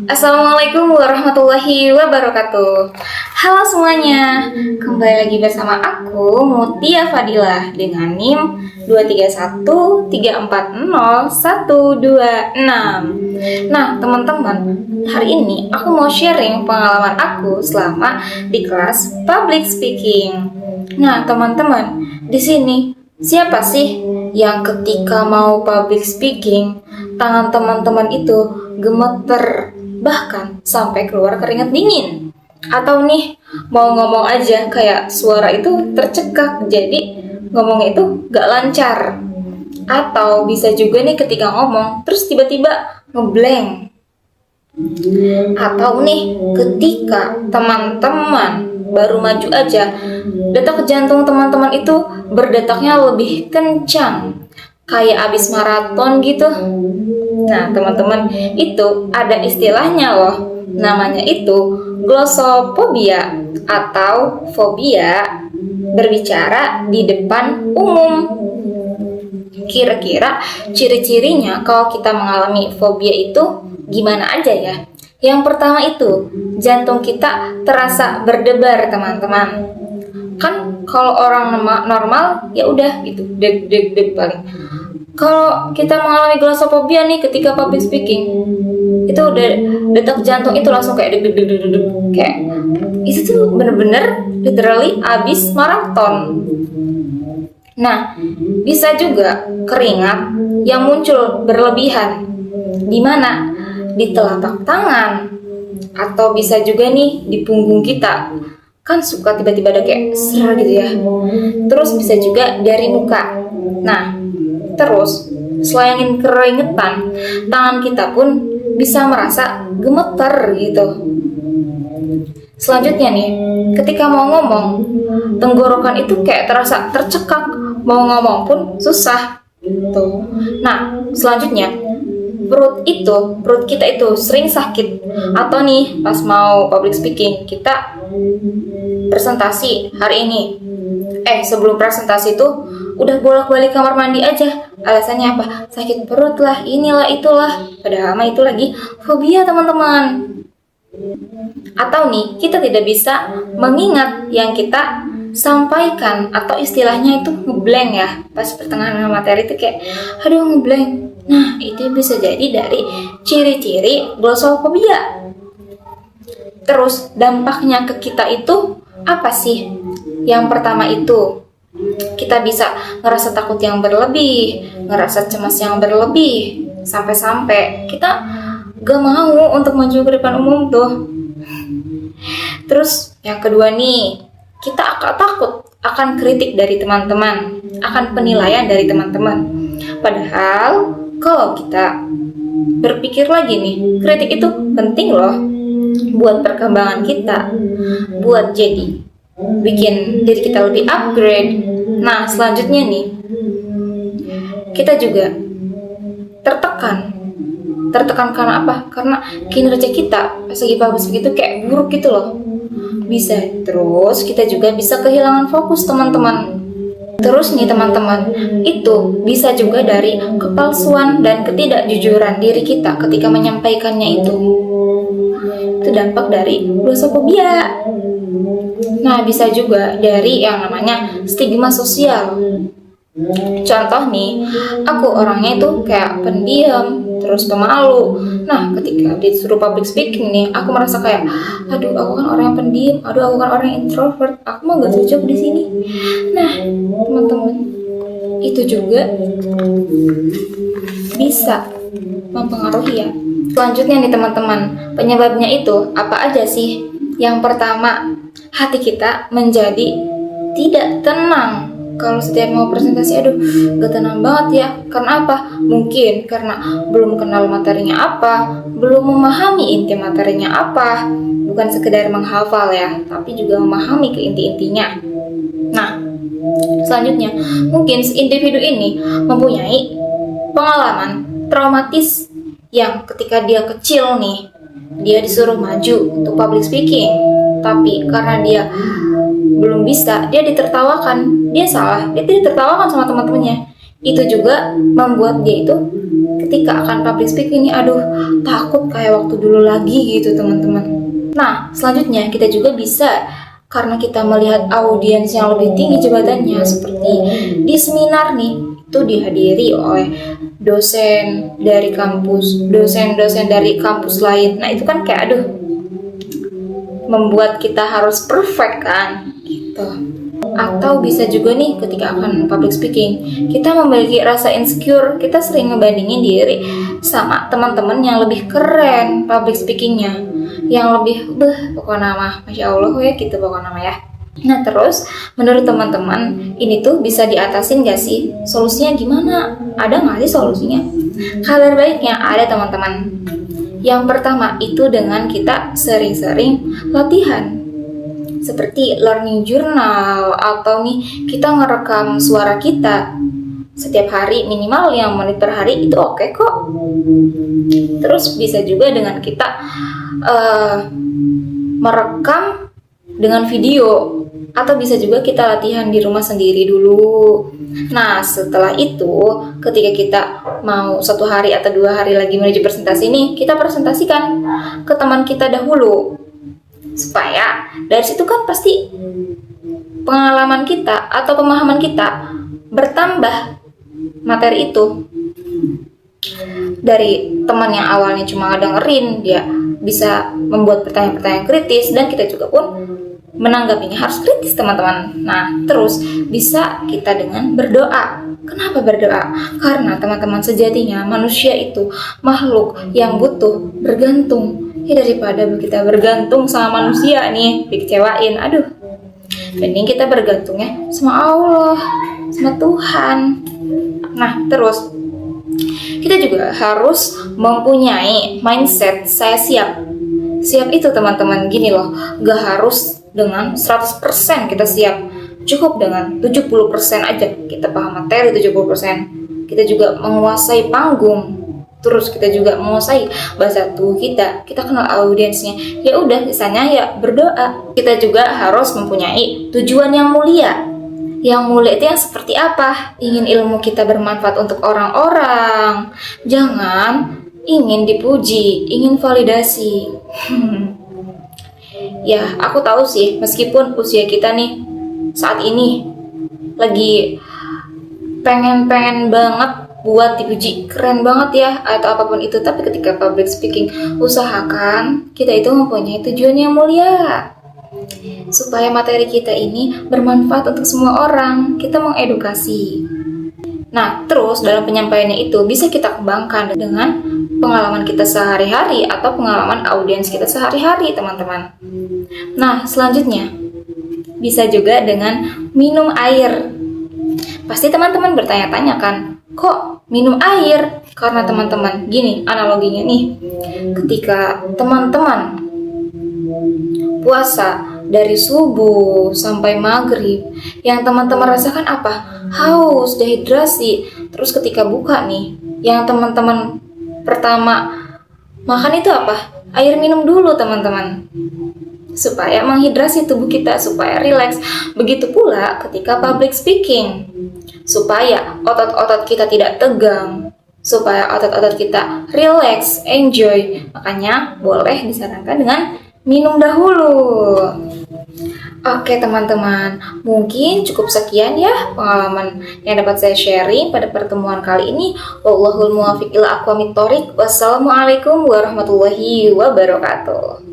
Assalamualaikum warahmatullahi wabarakatuh. Halo semuanya, kembali lagi bersama aku Mutia Fadilah dengan NIM 231340126. Nah teman-teman, hari ini aku mau sharing pengalaman aku selama di kelas public speaking. Nah teman-teman, di sini siapa sih yang ketika mau public speaking tangan teman-teman itu gemeter, bahkan sampai keluar keringat dingin? Atau nih mau ngomong aja kayak suara itu tercekak, jadi ngomongnya itu gak lancar. Atau bisa juga nih ketika ngomong terus tiba-tiba ngeblank. Atau nih ketika teman-teman baru maju aja, detak jantung teman-teman itu berdetaknya lebih kencang, kayak abis maraton gitu. Nah teman-teman, itu ada istilahnya loh, namanya itu glossophobia atau fobia berbicara di depan umum. Kira-kira ciri-cirinya kalau kita mengalami fobia itu gimana aja ya? Yang pertama itu, jantung kita terasa berdebar teman-teman. Kan kalau orang normal ya udah gitu, deg paling. Kalau kita mengalami glossophobia nih ketika public speaking, itu udah detak jantung itu langsung kayak deg, kayak itu tuh bener-bener literally abis maraton. Nah, bisa juga keringat yang muncul berlebihan. Di mana? Di telapak tangan, atau bisa juga nih di punggung kita. Kan suka tiba-tiba ada kayak ser gitu ya. Terus bisa juga dari muka. Nah, terus selain keringetan, tangan kita pun bisa merasa gemeter gitu. Selanjutnya nih, ketika mau ngomong, tenggorokan itu kayak terasa tercekak, mau ngomong pun susah gitu. Nah, selanjutnya perut kita itu sering sakit. Atau nih pas mau public speaking, kita presentasi hari ini, sebelum presentasi itu udah bolak-balik kamar mandi aja. Alasannya apa? Sakit perut lah, inilah itulah. Padahal mah itu lagi fobia teman-teman. Atau nih kita tidak bisa mengingat yang kita sampaikan, atau istilahnya itu ngeblank ya. Pas pertengahan materi itu kayak aduh ngeblank. Nah itu bisa jadi dari ciri-ciri glossophobia. Terus dampaknya ke kita itu apa sih? Yang pertama itu kita bisa ngerasa takut yang berlebih, ngerasa cemas yang berlebih, sampai-sampai kita gak mau untuk maju ke depan umum tuh. Terus yang kedua nih, kita akan takut akan kritik dari teman-teman, akan penilaian dari teman-teman. Padahal kalau kita berpikir lagi nih, kritik itu penting loh buat perkembangan kita, buat jadi bikin diri kita lebih upgrade. Nah selanjutnya nih, kita juga tertekan karena apa? Karena kinerja kita pas lagi public speaking itu kayak buruk gitu loh. Bisa. Terus kita juga bisa kehilangan fokus teman-teman. Terus nih teman-teman, itu bisa juga dari kepalsuan dan ketidakjujuran diri kita ketika menyampaikannya itu. Itu dampak dari glossophobia. Nah bisa juga dari yang namanya stigma sosial. Contoh nih, aku orangnya itu kayak pendiam, terus pemalu. Nah ketika disuruh public speaking nih, aku merasa kayak aduh aku kan orang yang pendiam, aduh aku kan orang yang introvert, aku mah gak cocok di sini. Nah teman-teman, itu juga bisa mempengaruhi ya. Selanjutnya nih teman-teman, penyebabnya itu apa aja sih? Yang pertama, hati kita menjadi tidak tenang. Kalau setiap mau presentasi, aduh gak tenang banget ya. Karena apa? Mungkin karena belum kenal materinya apa, belum memahami inti materinya apa. Bukan sekedar menghafal ya, tapi juga memahami ke inti-intinya. Nah, selanjutnya, mungkin si individu ini mempunyai pengalaman traumatis yang ketika dia kecil nih, dia disuruh maju untuk public speaking, tapi karena dia belum bisa, dia ditertawakan, dia salah, dia ditertawakan sama teman-temannya. itu juga membuat dia itu ketika akan public speaking ini takut kayak waktu dulu lagi gitu teman-teman. Nah selanjutnya kita juga bisa, karena kita melihat audiens yang lebih tinggi jabatannya, seperti di seminar nih itu dihadiri oleh dosen dari kampus, dosen-dosen dari kampus lain. Nah itu kan kayak membuat kita harus perfect kan gitu. Atau bisa juga nih ketika akan public speaking kita memiliki rasa insecure, kita sering ngebandingin diri sama teman-teman yang lebih keren public speakingnya, yang lebih pokoknya nama Masya Allah ya gitu pokoknya nama ya. Nah terus menurut teman-teman ini tuh bisa diatasin gak sih? Solusinya gimana? Ada gak sih solusinya? Kabar baiknya ada teman-teman. Yang pertama itu dengan kita sering-sering latihan, seperti learning journal, atau nih kita ngerekam suara kita setiap hari minimal 5 menit per hari, itu oke kok. Terus bisa juga dengan kita merekam dengan video, atau bisa juga kita latihan di rumah sendiri dulu. Nah setelah itu ketika kita mau 1 hari atau 2 hari lagi menuju presentasi nih, kita presentasikan ke teman kita dahulu, supaya dari situ kan pasti pengalaman kita atau pemahaman kita bertambah materi itu. Dari teman yang awalnya cuma dengerin, dia bisa membuat pertanyaan-pertanyaan kritis, dan kita juga pun menanggapinya harus kritis teman-teman. Nah terus bisa kita dengan berdoa. Kenapa berdoa? Karena teman-teman sejatinya manusia itu makhluk yang butuh bergantung. Ya daripada kita bergantung sama manusia nih, dikecewain, mending kita bergantungnya sama Allah, sama Tuhan. Nah terus kita juga harus mempunyai mindset saya siap. Siap itu teman-teman gini loh, gak harus dengan 100% kita siap, cukup dengan 70% aja kita paham materi, 70% kita juga menguasai panggung, terus kita juga menguasai bahasa tubuh kita kenal audiensnya, ya udah sisanya ya berdoa. Kita juga harus mempunyai tujuan yang mulia. Yang mulia itu yang seperti apa? Ingin ilmu kita bermanfaat untuk orang-orang, jangan ingin dipuji, ingin validasi. Ya aku tahu sih, meskipun usia kita nih saat ini lagi pengen banget buat dipuji, keren banget ya atau apapun itu, tapi ketika public speaking usahakan kita itu mempunyai tujuan yang mulia, supaya materi kita ini bermanfaat untuk semua orang, kita mengedukasi. Nah terus dalam penyampaiannya itu bisa kita kembangkan dengan pengalaman kita sehari-hari atau pengalaman audiens kita sehari-hari teman-teman. Nah selanjutnya bisa juga dengan minum air. Pasti teman-teman bertanya-tanya kan, kok minum air? Karena teman-teman gini analoginya nih, ketika teman-teman puasa dari subuh sampai maghrib, yang teman-teman rasakan apa? Haus, dehidrasi. Terus ketika buka nih, yang teman-teman pertama makan itu apa? Air minum dulu teman-teman, supaya menghidrasi tubuh kita, supaya rileks. Begitu pula ketika public speaking, supaya otot-otot kita tidak tegang, supaya otot-otot kita rileks, enjoy. Makanya boleh disarankan dengan minum dahulu. Oke teman-teman, mungkin cukup sekian ya pengalaman yang dapat saya sharing pada pertemuan kali ini. Wallahul muwaffiq ila aqwamit thoriq. Wassalamualaikum warahmatullahi wabarakatuh.